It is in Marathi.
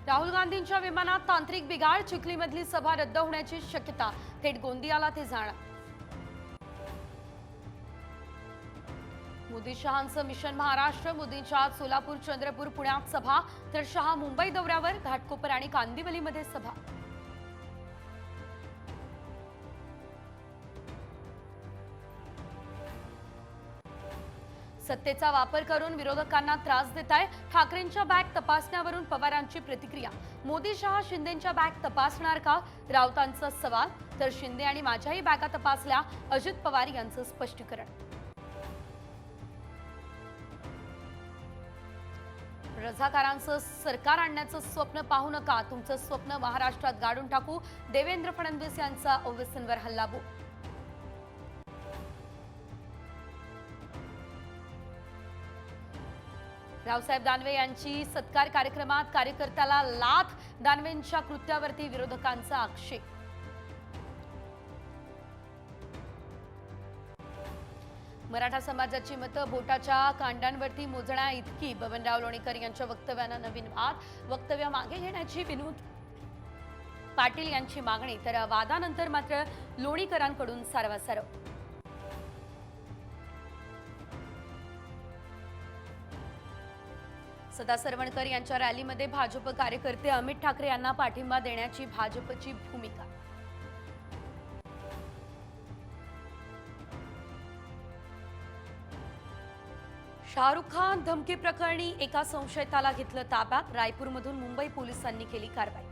राहुल गांधींच्या विमानात तांत्रिक बिघाड, चिखलीमधली सभा रद्द होण्याची शक्यता. थेट गोंदियाला ते जाणार. मोदी शहांचं मिशन महाराष्ट्र. मोदींच्या आज सोलापूर, चंद्रपूर, पुण्यात सभा, तर शहा मुंबई दौऱ्यावर. घाटकोपर आणि कांदिवलीमध्ये सभा. सत्तेचा वापर करून विरोधकांना त्रास देताय. ठाकरेंच्या बॅग तपासण्यावरून पवारांची प्रतिक्रिया. मोदी शहा शिंदेंच्या बॅग तपासणार का, राऊतांचा सवाल. तर शिंदे आणि माझ्याही बॅगा तपासल्या, अजित पवार यांचं स्पष्टीकरण. रझाकारांचं सरकार आणण्याचं स्वप्न पाहू नका, तुमचं स्वप्न महाराष्ट्रात गाडून टाकू. देवेंद्र फडणवीस यांचा ओवेसींवर हल्लाबोल. रावसाहेब दानवे यांची सत्कार कार्यक्रमात कार्यकर्त्याला लाथ. दानवेंच्या कृत्यावरती विरोधकांचा आक्षेप. मराठा समाजाची मतं बोटाच्या कांड्यांवरती मोजण्या इतकी. बबनराव लोणीकर यांच्या वक्तव्यानं नवीन वाद. वक्तव्य मागे घेण्याची विनोद पाटील यांची मागणी. तर वादानंतर मात्र लोणीकरांकडून सारवासारव. सदा सरवणकर यांच्या रॅलीमध्ये भाजप कार्यकर्ते. अमित ठाकरे यांना पाठिंबा देण्याची भाजपची भूमिका. शाहरुख खान धमकी प्रकरणी एका संशयिताला घेतलं ताब्यात. रायपूरमधून मुंबई पोलिसांनी केली कारवाई.